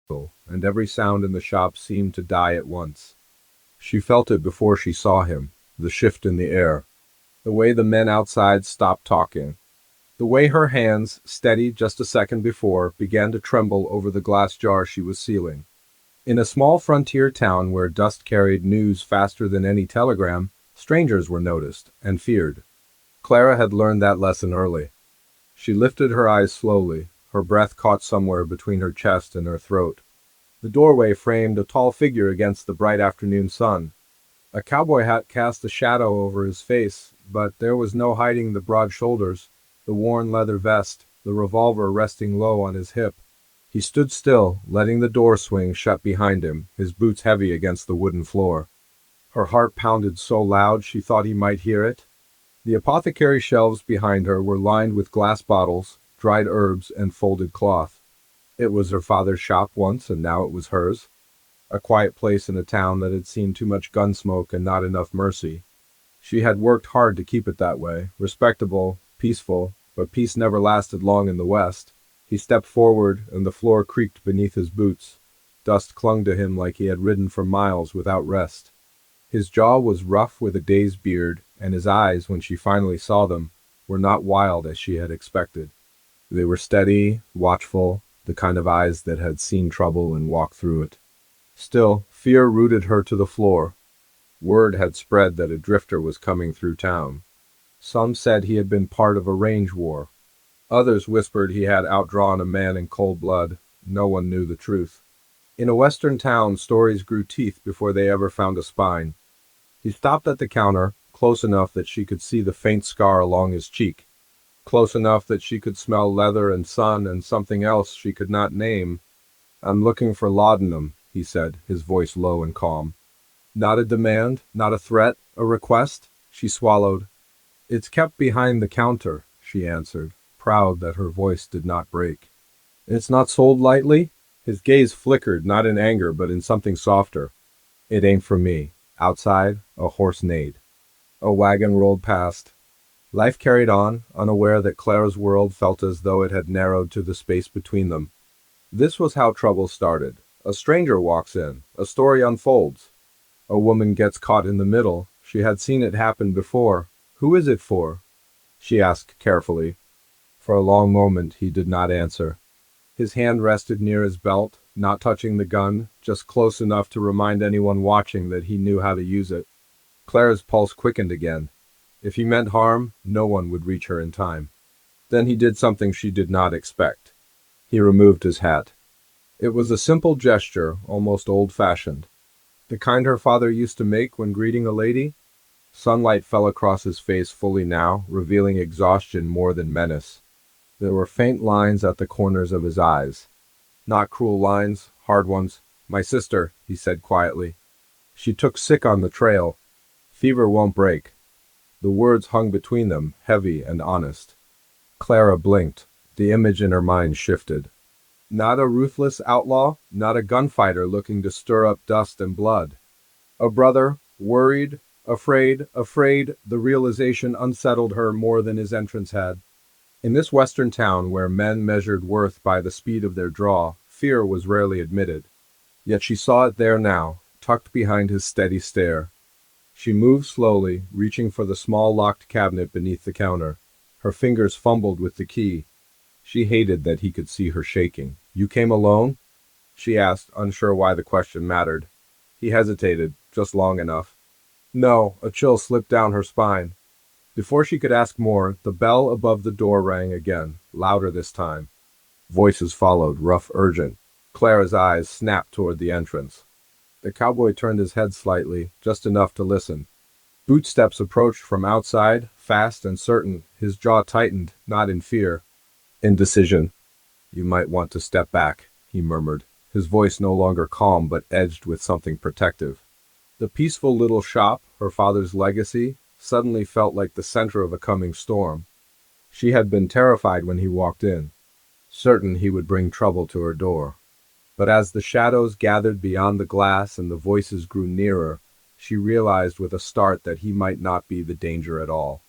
and every sound in the shop seemed to die at once. She felt it before she saw him, the shift in the air, the way the men outside stopped talking, the way her hands, steady just a second before, began to tremble over the glass jar she was sealing. In a small frontier town where dust carried news faster than any telegram, strangers were noticed and feared. Clara had learned that lesson early. She lifted her eyes slowly, her breath caught somewhere between her chest and her throat. The doorway framed a tall figure against the bright afternoon sun. A cowboy hat cast a shadow over his face, but there was no hiding the broad shoulders, the worn leather vest, the revolver resting low on his hip. He stood still, letting the door swing shut behind him, his boots heavy against the wooden floor. Her heart pounded so loud she thought he might hear it. The apothecary shelves behind her were lined with glass bottles, dried herbs, and folded cloth. It was her father's shop once, and now it was hers. A quiet place in a town that had seen too much gun smoke and not enough mercy. She had worked hard to keep it that way, respectable, peaceful, but peace never lasted long in the West. He stepped forward, and the floor creaked beneath his boots. Dust clung to him like he had ridden for miles without rest. His jaw was rough with a day's beard, and his eyes, when she finally saw them, were not wild as she had expected. They were steady, watchful, the kind of eyes that had seen trouble and walked through it. Still, fear rooted her to the floor. Word had spread that a drifter was coming through town. Some said he had been part of a range war. Others whispered he had outdrawn a man in cold blood. No one knew the truth. In a western town, stories grew teeth before they ever found a spine. He stopped at the counter, close enough that she could see the faint scar along his cheek, close enough that she could smell leather and sun and something else she could not name. "I'm looking for laudanum," he said, his voice low and calm. "Not a demand, not a threat, a request?" She swallowed. "It's kept behind the counter," she answered, proud that her voice did not break. "It's not sold lightly?" His gaze flickered, not in anger, but in something softer. "It ain't for me." Outside, a horse neighed. A wagon rolled past. Life carried on, unaware that Clara's world felt as though it had narrowed to the space between them. This was how trouble started. A stranger walks in. A story unfolds. A woman gets caught in the middle. She had seen it happen before. "Who is it for?" she asked carefully. For a long moment he did not answer. His hand rested near his belt, not touching the gun, just close enough to remind anyone watching that he knew how to use it. Clara's pulse quickened again. If he meant harm, no one would reach her in time. Then he did something she did not expect. He removed his hat. It was a simple gesture, almost old-fashioned. The kind her father used to make when greeting a lady. Sunlight fell across his face fully now, revealing exhaustion more than menace. There were faint lines at the corners of his eyes. Not cruel lines, hard ones. "My sister," he said quietly. "She took sick on the trail. Fever won't break." The words hung between them, heavy and honest. Clara blinked. The image in her mind shifted. Not a ruthless outlaw, not a gunfighter looking to stir up dust and blood. A brother, worried, afraid. The realization unsettled her more than his entrance had. In this western town where men measured worth by the speed of their draw, fear was rarely admitted. Yet she saw it there now, tucked behind his steady stare. She moved slowly, reaching for the small locked cabinet beneath the counter. Her fingers fumbled with the key. She hated that he could see her shaking. "You came alone?" she asked, unsure why the question mattered. He hesitated, just long enough. "No," a chill slipped down her spine. Before she could ask more, the bell above the door rang again, louder this time. Voices followed, rough, urgent. Clara's eyes snapped toward the entrance. The cowboy turned his head slightly, just enough to listen. Bootsteps approached from outside, fast and certain. His jaw tightened, not in fear. Indecision. "You might want to step back," he murmured, his voice no longer calm but edged with something protective. The peaceful little shop, her father's legacy, suddenly felt like the center of a coming storm. She had been terrified when he walked in, certain he would bring trouble to her door. But as the shadows gathered beyond the glass and the voices grew nearer, she realized with a start that he might not be the danger at all.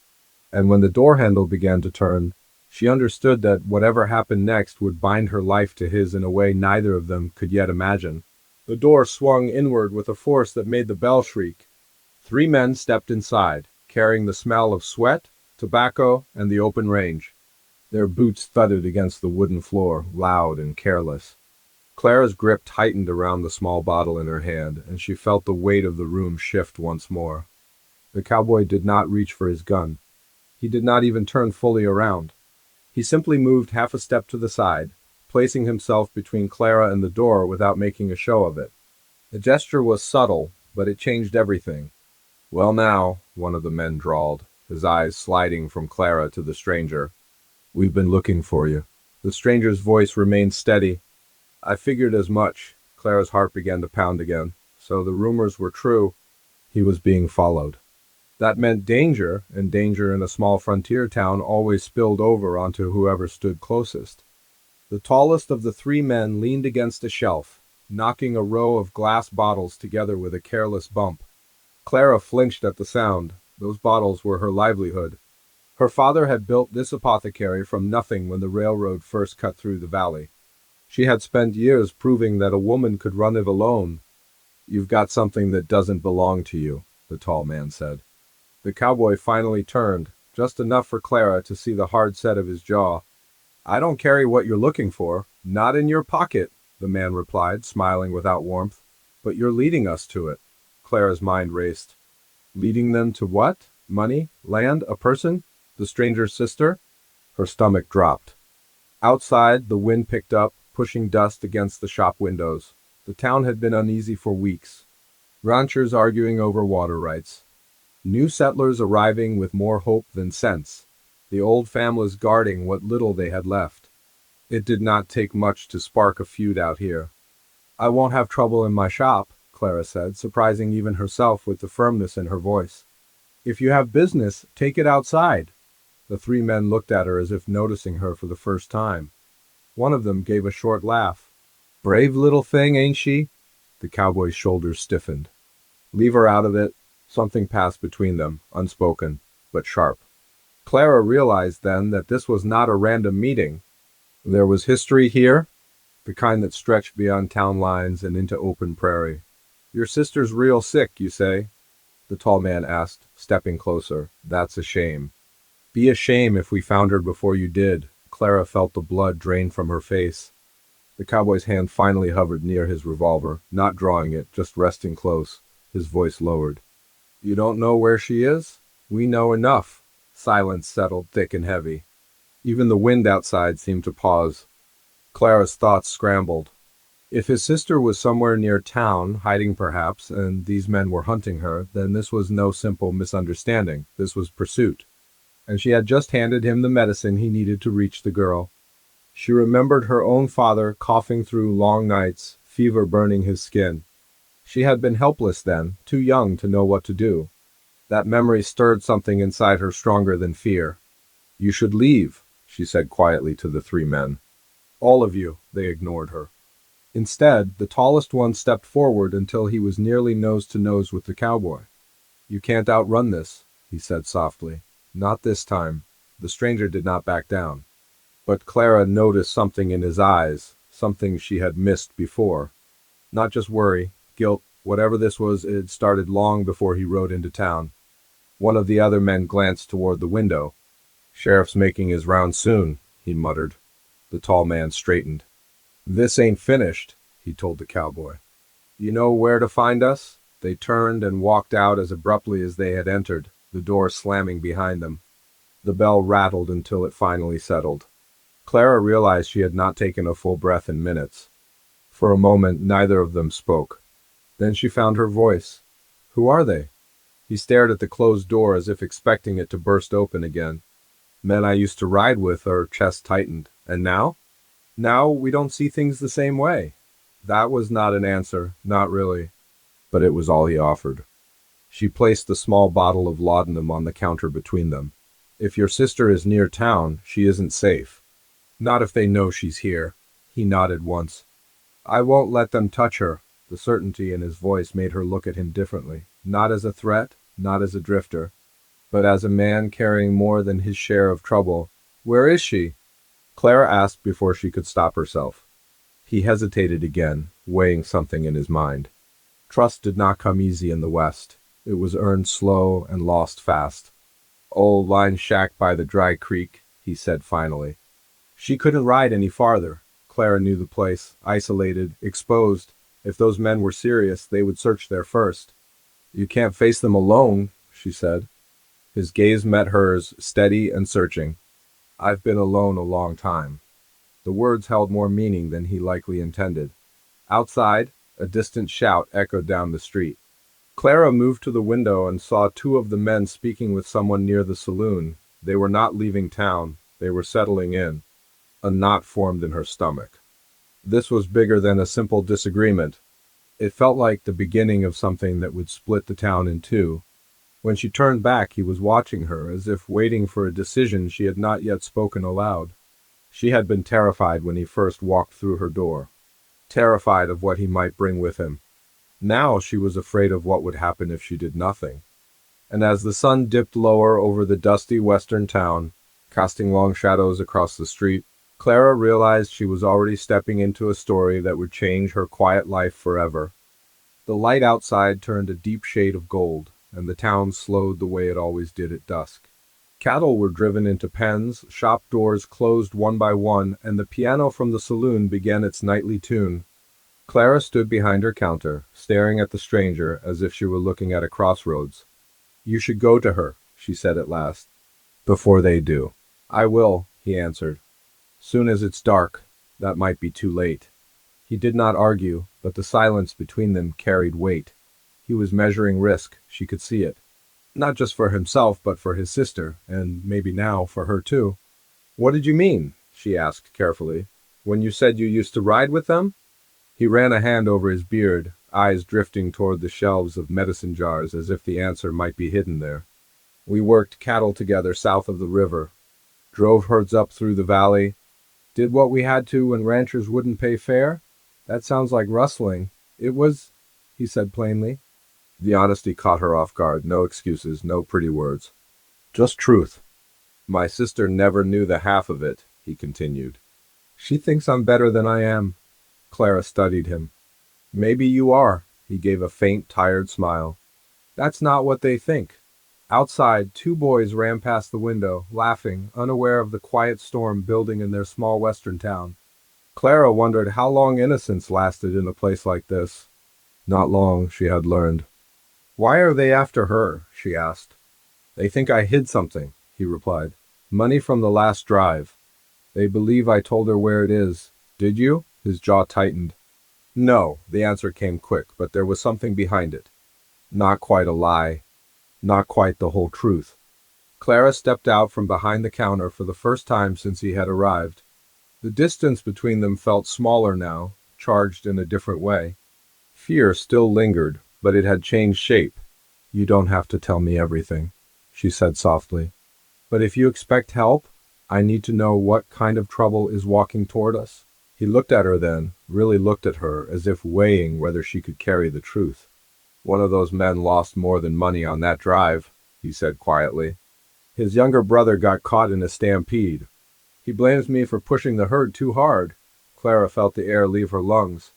And when the door handle began to turn, She understood that whatever happened next would bind her life to his in a way neither of them could yet imagine. The door swung inward with a force that made the bell shriek. 3 men stepped inside, carrying the smell of sweat, tobacco, and the open range. Their boots thudded against the wooden floor, loud and careless. Clara's grip tightened around the small bottle in her hand, and she felt the weight of the room shift once more. The cowboy did not reach for his gun. He did not even turn fully around. He simply moved half a step to the side, placing himself between Clara and the door without making a show of it. The gesture was subtle, but it changed everything. "Well now," one of the men drawled, his eyes sliding from Clara to the stranger. "We've been looking for you." The stranger's voice remained steady. "I figured as much." Clara's heart began to pound again. So the rumors were true. He was being followed. That meant danger, and danger in a small frontier town always spilled over onto whoever stood closest. The tallest of the 3 men leaned against a shelf, knocking a row of glass bottles together with a careless bump. Clara flinched at the sound. Those bottles were her livelihood. Her father had built this apothecary from nothing when the railroad first cut through the valley. She had spent years proving that a woman could run it alone. "You've got something that doesn't belong to you," the tall man said. The cowboy finally turned, just enough for Clara to see the hard set of his jaw. "I don't carry what you're looking for. Not in your pocket," the man replied, smiling without warmth. "But you're leading us to it." Clara's mind raced. Leading them to what? Money? Land? A person? The stranger's sister? Her stomach dropped. Outside, the wind picked up, pushing dust against the shop windows. The town had been uneasy for weeks. Ranchers arguing over water rights. New settlers arriving with more hope than sense. The old families guarding what little they had left. It did not take much to spark a feud out here. "I won't have trouble in my shop," Clara said, surprising even herself with the firmness in her voice. "If you have business, take it outside." The 3 men looked at her as if noticing her for the first time. One of them gave a short laugh. "Brave little thing, ain't she?" The cowboy's shoulders stiffened. "Leave her out of it." Something passed between them, unspoken, but sharp. Clara realized then that this was not a random meeting. There was history here, the kind that stretched beyond town lines and into open prairie. "Your sister's real sick, you say?" the tall man asked, stepping closer. "That's a shame." "Be a shame if we found her before you did." Clara felt the blood drain from her face. The cowboy's hand finally hovered near his revolver, not drawing it, just resting close. His voice lowered. "You don't know where she is? We know enough." Silence settled thick and heavy. Even the wind outside seemed to pause. Clara's thoughts scrambled. If his sister was somewhere near town, hiding perhaps, and these men were hunting her, then this was no simple misunderstanding. This was pursuit. And she had just handed him the medicine he needed to reach the girl. She remembered her own father coughing through long nights, fever burning his skin. She had been helpless then, too young to know what to do. That memory stirred something inside her stronger than fear. "You should leave," she said quietly to the 3 men. "All of you," they ignored her. Instead, the tallest one stepped forward until he was nearly nose to nose with the cowboy. "You can't outrun this," he said softly. "Not this time." The stranger did not back down. But Clara noticed something in his eyes, something she had missed before. Not just worry, guilt, whatever this was, it had started long before he rode into town. One of the other men glanced toward the window. "Sheriff's making his round soon," he muttered. The tall man straightened. "This ain't finished," he told the cowboy. "You know where to find us?" They turned and walked out as abruptly as they had entered, the door slamming behind them. The bell rattled until it finally settled. Clara realized she had not taken a full breath in minutes. For a moment, neither of them spoke. Then she found her voice. "Who are they?" He stared at the closed door as if expecting it to burst open again. "Men I used to ride with," her chest tightened. "And now?" "Now we don't see things the same way." That was not an answer, not really. But it was all he offered. She placed the small bottle of laudanum on the counter between them. "If your sister is near town, she isn't safe." "Not if they know she's here." He nodded once. "I won't let them touch her." The certainty in his voice made her look at him differently. Not as a threat, not as a drifter, but as a man carrying more than his share of trouble. Where is she? Clara asked before she could stop herself. He hesitated again, weighing something in his mind. Trust did not come easy in the West. It was earned slow and lost fast. Old line shack by the dry creek, he said finally. She couldn't ride any farther. Clara knew the place, isolated, exposed. If those men were serious, they would search there first. You can't face them alone, she said. His gaze met hers, steady and searching. I've been alone a long time. The words held more meaning than he likely intended. Outside, a distant shout echoed down the street. Clara moved to the window and saw two of the men speaking with someone near the saloon. They were not leaving town. They were settling in. A knot formed in her stomach. This was bigger than a simple disagreement. It felt like the beginning of something that would split the town in two. When she turned back, he was watching her, as if waiting for a decision she had not yet spoken aloud. She had been terrified when he first walked through her door. Terrified of what he might bring with him. Now she was afraid of what would happen if she did nothing. And as the sun dipped lower over the dusty western town, casting long shadows across the street, Clara realized she was already stepping into a story that would change her quiet life forever. The light outside turned a deep shade of gold, and the town slowed the way it always did at dusk. Cattle were driven into pens, shop doors closed one by one, and the piano from the saloon began its nightly tune. Clara stood behind her counter, staring at the stranger as if she were looking at a crossroads. You should go to her, she said at last. Before they do. I will, he answered. Soon as it's dark. That might be too late. He did not argue, but the silence between them carried weight. He was measuring risk, she could see it. Not just for himself, but for his sister, and maybe now for her too. What did you mean, she asked carefully, when you said you used to ride with them? He ran a hand over his beard, eyes drifting toward the shelves of medicine jars as if the answer might be hidden there. We worked cattle together south of the river, drove herds up through the valley, did what we had to when ranchers wouldn't pay fair. That sounds like rustling. It was, he said plainly. The honesty caught her off guard. No excuses, no pretty words. Just truth. My sister never knew the half of it, he continued. She thinks I'm better than I am. Clara studied him. Maybe you are, he gave a faint, tired smile. That's not what they think. Outside, two boys ran past the window, laughing, unaware of the quiet storm building in their small western town. Clara wondered how long innocence lasted in a place like this. Not long, she had learned. Why are they after her? She asked. They think I hid something, he replied. Money from the last drive. They believe I told her where it is. Did you? His jaw tightened. No, the answer came quick, but there was something behind it. Not quite a lie. Not quite the whole truth. Clara stepped out from behind the counter for the first time since he had arrived. The distance between them felt smaller now, charged in a different way. Fear still lingered, but it had changed shape. You don't have to tell me everything, she said softly. But if you expect help, I need to know what kind of trouble is walking toward us. He looked at her then, really looked at her, as if weighing whether she could carry the truth. One of those men lost more than money on that drive, he said quietly. His younger brother got caught in a stampede. He blames me for pushing the herd too hard. Clara felt the air leave her lungs.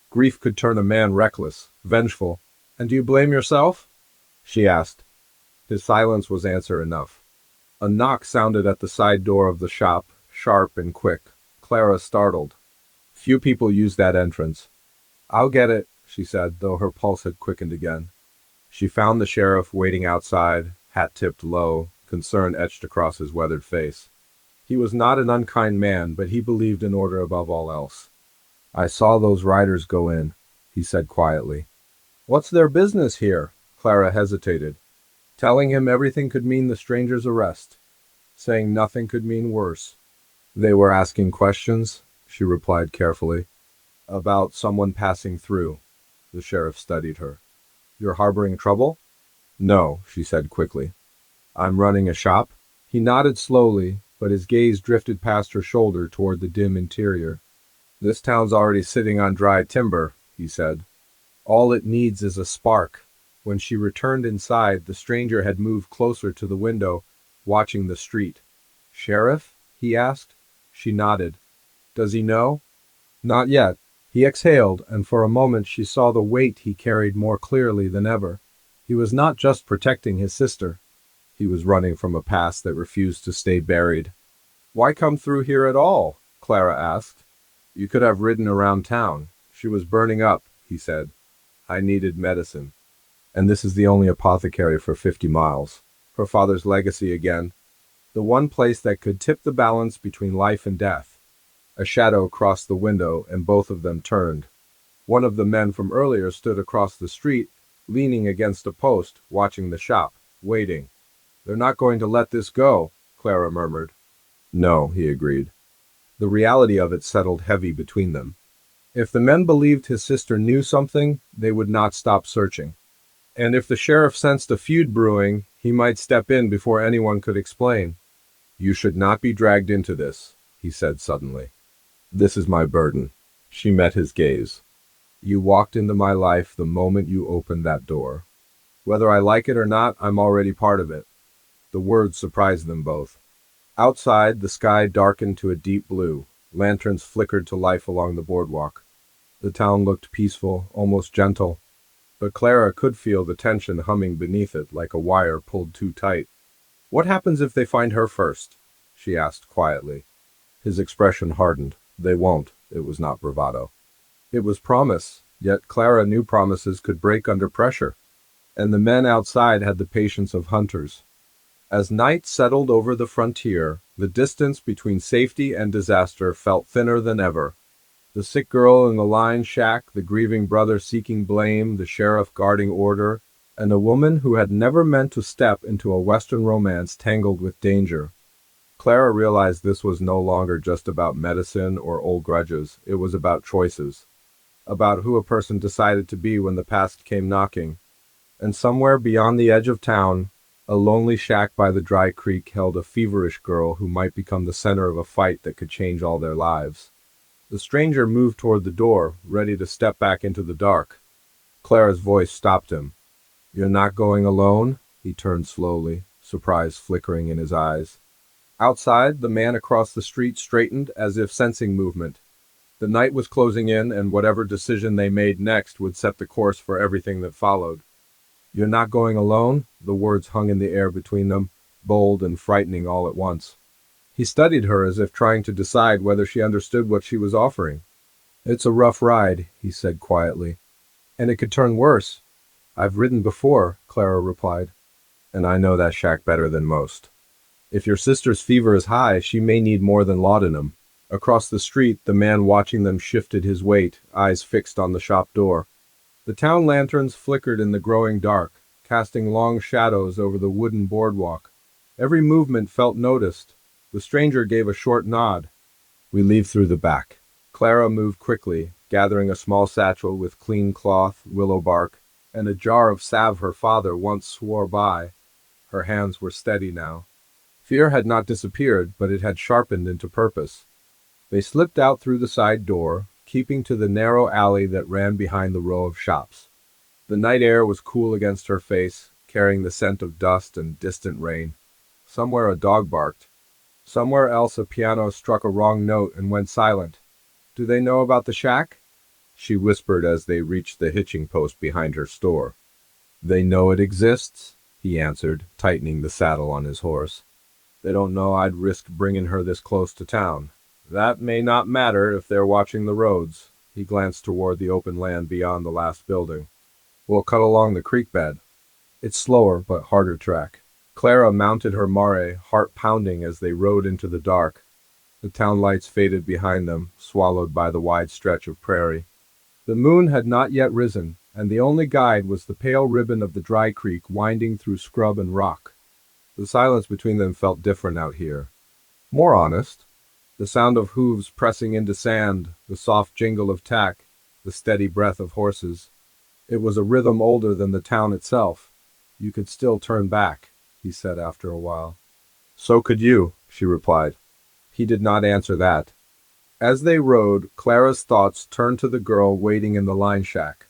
Grief could turn a man reckless, vengeful. And do you blame yourself? She asked. His silence was answer enough. A knock sounded at the side door of the shop, sharp and quick. Clara startled. Few people use that entrance. I'll get it, she said, though her pulse had quickened again. She found the sheriff waiting outside, hat tipped low, concern etched across his weathered face. He was not an unkind man, but he believed in order above all else. I saw those riders go in, he said quietly. What's their business here? Clara hesitated. Telling him everything could mean the stranger's arrest. Saying nothing could mean worse. They were asking questions, she replied carefully. About someone passing through. The sheriff studied her. You're harboring trouble? No, she said quickly. I'm running a shop? He nodded slowly, but his gaze drifted past her shoulder toward the dim interior. This town's already sitting on dry timber, he said. All it needs is a spark. When she returned inside, the stranger had moved closer to the window, watching the street. Sheriff? he asked. She nodded. Does he know? Not yet. He exhaled, and for a moment she saw the weight he carried more clearly than ever. He was not just protecting his sister. He was running from a past that refused to stay buried. Why come through here at all? Clara asked. You could have ridden around town. She was burning up, he said. I needed medicine. And this is the only apothecary for 50 miles. Her father's legacy again. The one place that could tip the balance between life and death. A shadow crossed the window, and both of them turned. One of the men from earlier stood across the street, leaning against a post, watching the shop, waiting. They're not going to let this go, Clara murmured. No, he agreed. The reality of it settled heavy between them. If the men believed his sister knew something, they would not stop searching. And if the sheriff sensed a feud brewing, he might step in before anyone could explain. You should not be dragged into this, he said suddenly. This is my burden. She met his gaze. You walked into my life the moment you opened that door. Whether I like it or not, I'm already part of it. The words surprised them both. Outside, the sky darkened to a deep blue. Lanterns flickered to life along the boardwalk. The town looked peaceful, almost gentle. But Clara could feel the tension humming beneath it like a wire pulled too tight. What happens if they find her first? She asked quietly. His expression hardened. They won't. It was not bravado. It was promise, yet Clara knew promises could break under pressure. And the men outside had the patience of hunters. As night settled over the frontier, the distance between safety and disaster felt thinner than ever. The sick girl in the line shack, the grieving brother seeking blame, the sheriff guarding order, and a woman who had never meant to step into a Western romance tangled with danger. Clara realized this was no longer just about medicine or old grudges. It was about choices. About who a person decided to be when the past came knocking. And somewhere beyond the edge of town, a lonely shack by the dry creek held a feverish girl who might become the center of a fight that could change all their lives. The stranger moved toward the door, ready to step back into the dark. Clara's voice stopped him. You're not going alone? He turned slowly, surprise flickering in his eyes. Outside, the man across the street straightened as if sensing movement. The night was closing in, and whatever decision they made next would set the course for everything that followed. You're not going alone? The words hung in the air between them, bold and frightening all at once. He studied her as if trying to decide whether she understood what she was offering. It's a rough ride, he said quietly. And it could turn worse. I've ridden before, Clara replied. And I know that shack better than most. If your sister's fever is high, she may need more than laudanum. Across the street, the man watching them shifted his weight, eyes fixed on the shop door. The town lanterns flickered in the growing dark, casting long shadows over the wooden boardwalk. Every movement felt noticed. The stranger gave a short nod. We leave through the back. Clara moved quickly, gathering a small satchel with clean cloth, willow bark, and a jar of salve her father once swore by. Her hands were steady now. Fear had not disappeared, but it had sharpened into purpose. They slipped out through the side door, keeping to the narrow alley that ran behind the row of shops. The night air was cool against her face, carrying the scent of dust and distant rain. Somewhere a dog barked. Somewhere else a piano struck a wrong note and went silent. Do they know about the shack? She whispered as they reached the hitching post behind her store. They know it exists, he answered, tightening the saddle on his horse. They don't know I'd risk bringing her this close to town. That may not matter if they're watching the roads. He glanced toward the open land beyond the last building. We'll cut along the creek bed. It's slower but harder track. Clara mounted her mare, heart pounding as they rode into the dark. The town lights faded behind them, swallowed by the wide stretch of prairie. The moon had not yet risen, and the only guide was the pale ribbon of the dry creek winding through scrub and rock. The silence between them felt different out here. More honest. The sound of hooves pressing into sand, the soft jingle of tack, the steady breath of horses. It was a rhythm older than the town itself. You could still turn back, he said after a while. So could you, she replied. He did not answer that. As they rode, Clara's thoughts turned to the girl waiting in the line shack.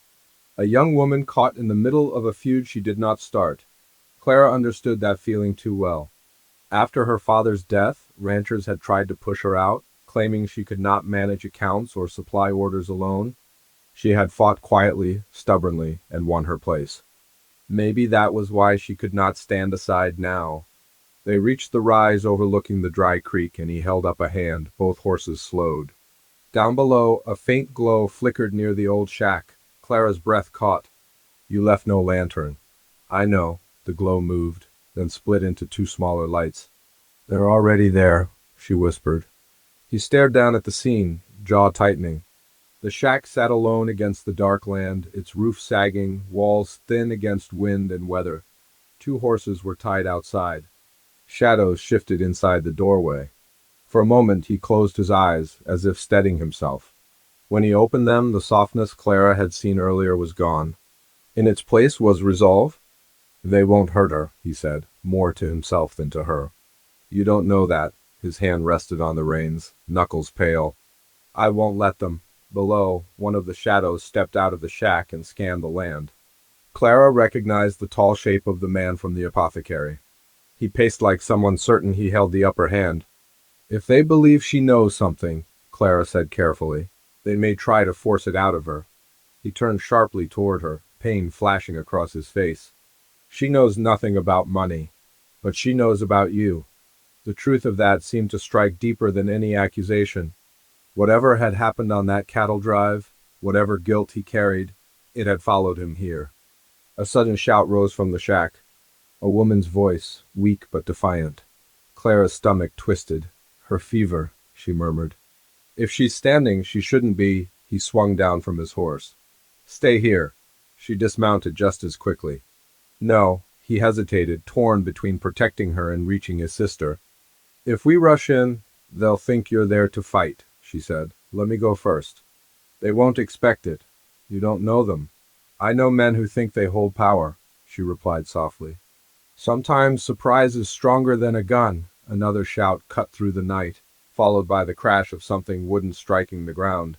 A young woman caught in the middle of a feud she did not start. Clara understood that feeling too well. After her father's death, ranchers had tried to push her out, claiming she could not manage accounts or supply orders alone. She had fought quietly, stubbornly, and won her place. Maybe that was why she could not stand aside now. They reached the rise overlooking the dry creek, and he held up a hand. Both horses slowed. Down below, a faint glow flickered near the old shack. Clara's breath caught. "You left no lantern." "I know." The glow moved, then split into two smaller lights. "They're already there," she whispered. He stared down at the scene, jaw tightening. The shack sat alone against the dark land, its roof sagging, walls thin against wind and weather. Two horses were tied outside. Shadows shifted inside the doorway. For a moment he closed his eyes, as if steadying himself. When he opened them, the softness Clara had seen earlier was gone. In its place was resolve. "They won't hurt her," he said, more to himself than to her. "You don't know that." His hand rested on the reins, knuckles pale. "I won't let them." Below, one of the shadows stepped out of the shack and scanned the land. Clara recognized the tall shape of the man from the apothecary. He paced like someone certain he held the upper hand. "If they believe she knows something," Clara said carefully, "they may try to force it out of her." He turned sharply toward her, pain flashing across his face. "She knows nothing about money, but she knows about you." The truth of that seemed to strike deeper than any accusation. Whatever had happened on that cattle drive, whatever guilt he carried, it had followed him here. A sudden shout rose from the shack. A woman's voice, weak but defiant. Clara's stomach twisted. "Her fever," she murmured. "If she's standing, she shouldn't be." He swung down from his horse. "Stay here." She dismounted just as quickly. "No." He hesitated, torn between protecting her and reaching his sister. "If we rush in, they'll think you're there to fight," she said. "Let me go first." "They won't expect it. You don't know them." "I know men who think they hold power," she replied softly. "Sometimes surprise is stronger than a gun." Another shout cut through the night, followed by the crash of something wooden striking the ground.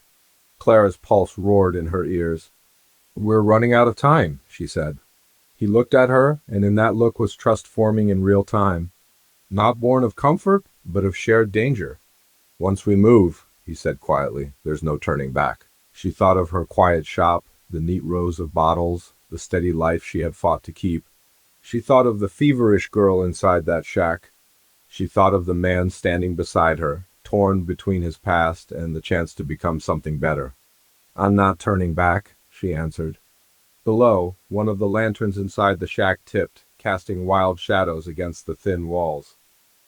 Clara's pulse roared in her ears. "We're running out of time," she said. He looked at her, and in that look was trust forming in real time. Not born of comfort, but of shared danger. "Once we move," he said quietly, "there's no turning back." She thought of her quiet shop, the neat rows of bottles, the steady life she had fought to keep. She thought of the feverish girl inside that shack. She thought of the man standing beside her, torn between his past and the chance to become something better. "I'm not turning back," she answered. Below, one of the lanterns inside the shack tipped, casting wild shadows against the thin walls.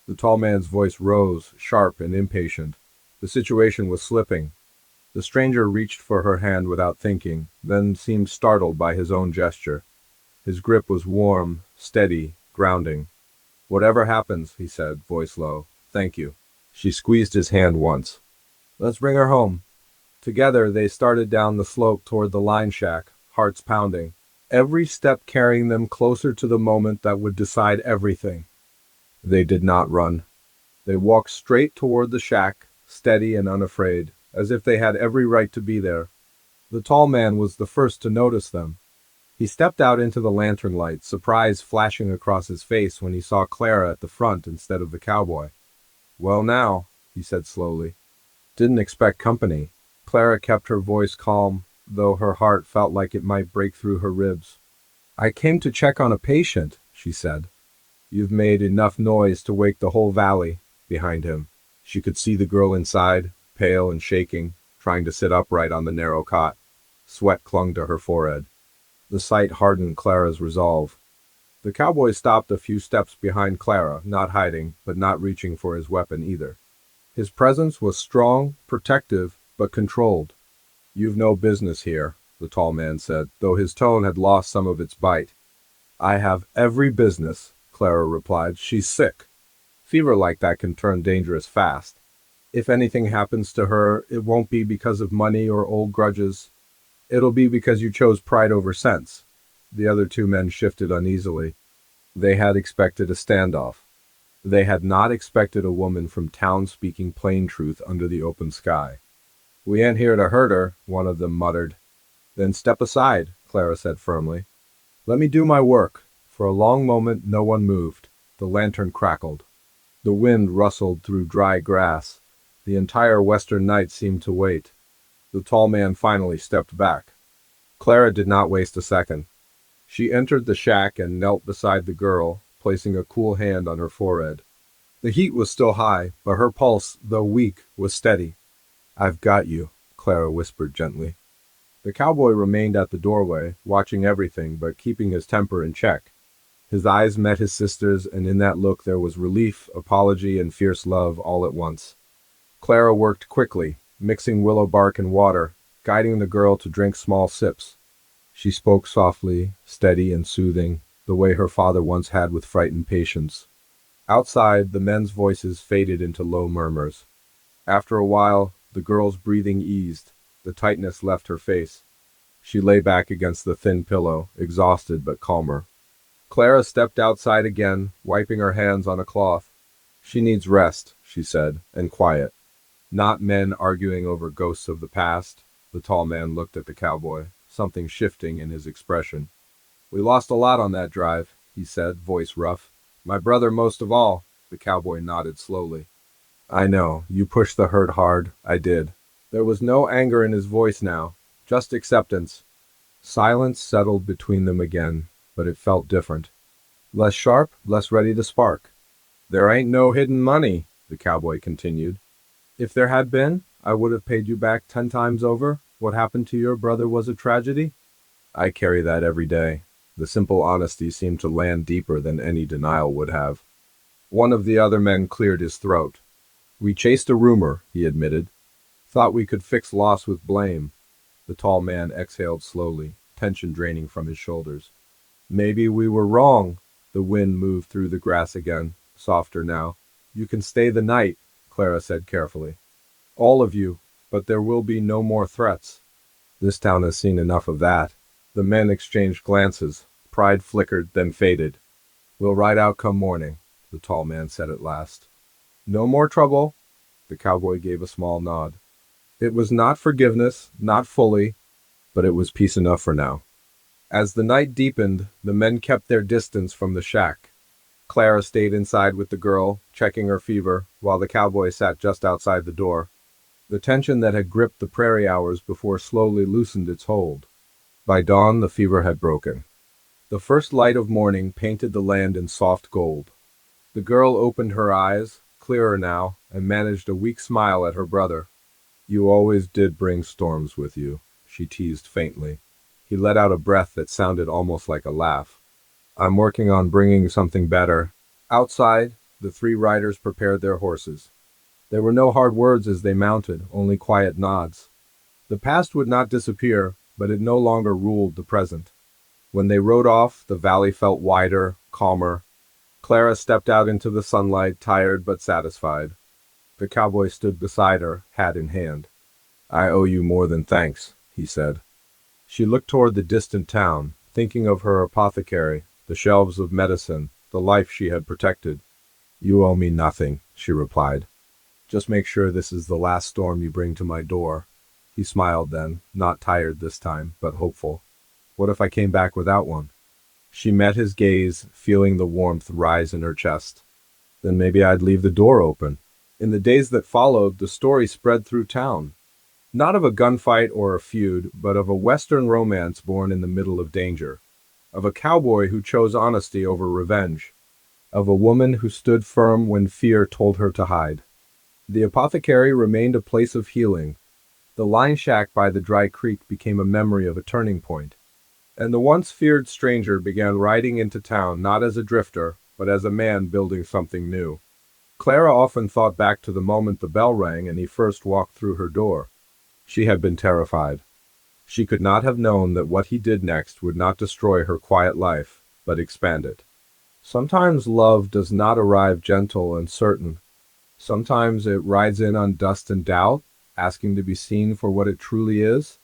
The tall man's voice rose, sharp and impatient. The situation was slipping. The stranger reached for her hand without thinking, then seemed startled by his own gesture. His grip was warm, steady, grounding. "Whatever happens," he said, voice low, "thank you." She squeezed his hand once. "Let's bring her home." Together they started down the slope toward the line shack, hearts pounding, every step carrying them closer to the moment that would decide everything. They did not run. They walked straight toward the shack, steady and unafraid, as if they had every right to be there. The tall man was the first to notice them. He stepped out into the lantern light, surprise flashing across his face when he saw Clara at the front instead of the cowboy. "Well now," he said slowly. "Didn't expect company." Clara kept her voice calm, though her heart felt like it might break through her ribs. "I came to check on a patient," she said. "You've made enough noise to wake the whole valley." Behind him, she could see the girl inside, pale and shaking, trying to sit upright on the narrow cot. Sweat clung to her forehead. The sight hardened Clara's resolve. The cowboy stopped a few steps behind Clara, not hiding, but not reaching for his weapon either. His presence was strong, protective, but controlled. "You've no business here," the tall man said, though his tone had lost some of its bite. "I have every business," Clara replied. "She's sick. Fever like that can turn dangerous fast. If anything happens to her, it won't be because of money or old grudges. It'll be because you chose pride over sense." The other two men shifted uneasily. They had expected a standoff. They had not expected a woman from town speaking plain truth under the open sky. "We ain't here to hurt her," one of them muttered. "Then step aside," Clara said firmly. "Let me do my work." For a long moment no one moved. The lantern crackled. The wind rustled through dry grass. The entire western night seemed to wait. The tall man finally stepped back. Clara did not waste a second. She entered the shack and knelt beside the girl, placing a cool hand on her forehead. The heat was still high, but her pulse, though weak, was steady. "I've got you," Clara whispered gently. The cowboy remained at the doorway, watching everything but keeping his temper in check. His eyes met his sister's, and in that look there was relief, apology, and fierce love all at once. Clara worked quickly, mixing willow bark and water, guiding the girl to drink small sips. She spoke softly, steady and soothing, the way her father once had with frightened patience. Outside, the men's voices faded into low murmurs. After a while, the girl's breathing eased. The tightness left her face. She lay back against the thin pillow, exhausted but calmer. Clara stepped outside again, wiping her hands on a cloth. "She needs rest," she said, "and quiet. Not men arguing over ghosts of the past." The tall man looked at the cowboy, something shifting in his expression. "We lost a lot on that drive," he said, voice rough. "My brother most of all." The cowboy nodded slowly. "I know, you pushed the herd hard. I did." There was no anger in his voice now, just acceptance. Silence settled between them again, but it felt different. Less sharp, less ready to spark. "There ain't no hidden money," the cowboy continued. "If there had been, I would have paid you back 10 times over. What happened to your brother was a tragedy." "I carry that every day." The simple honesty seemed to land deeper than any denial would have. One of the other men cleared his throat. "We chased a rumor," he admitted. "Thought we could fix loss with blame." The tall man exhaled slowly, tension draining from his shoulders. "Maybe we were wrong." The wind moved through the grass again, softer now. "You can stay the night," Clara said carefully. "All of you, but there will be no more threats." "This town has seen enough of that." The men exchanged glances. Pride flickered, then faded. "We'll ride out come morning," the tall man said at last. "No more trouble." The cowboy gave a small nod. It was not forgiveness, not fully, but it was peace enough for now. As the night deepened, the men kept their distance from the shack. Clara stayed inside with the girl, checking her fever, while the cowboy sat just outside the door. The tension that had gripped the prairie hours before slowly loosened its hold. By dawn, the fever had broken. The first light of morning painted the land in soft gold. The girl opened her eyes, clearer now, and managed a weak smile at her brother. "You always did bring storms with you," she teased faintly. He let out a breath that sounded almost like a laugh. "I'm working on bringing something better." Outside, the 3 riders prepared their horses. There were no hard words as they mounted, only quiet nods. The past would not disappear, but it no longer ruled the present. When they rode off, the valley felt wider, calmer. Clara stepped out into the sunlight, tired but satisfied. The cowboy stood beside her, hat in hand. "I owe you more than thanks," he said. She looked toward the distant town, thinking of her apothecary, the shelves of medicine, the life she had protected. "You owe me nothing," she replied. "Just make sure this is the last storm you bring to my door." He smiled then, not tired this time, but hopeful. "What if I came back without one?" She met his gaze, feeling the warmth rise in her chest. "Then maybe I'd leave the door open." In the days that followed, the story spread through town. Not of a gunfight or a feud, but of a Western romance born in the middle of danger. Of a cowboy who chose honesty over revenge. Of a woman who stood firm when fear told her to hide. The apothecary remained a place of healing. The line shack by the dry creek became a memory of a turning point. And the once feared stranger began riding into town not as a drifter, but as a man building something new. Clara often thought back to the moment the bell rang and he first walked through her door. She had been terrified. She could not have known that what he did next would not destroy her quiet life, but expand it. Sometimes love does not arrive gentle and certain. Sometimes it rides in on dust and doubt, asking to be seen for what it truly is.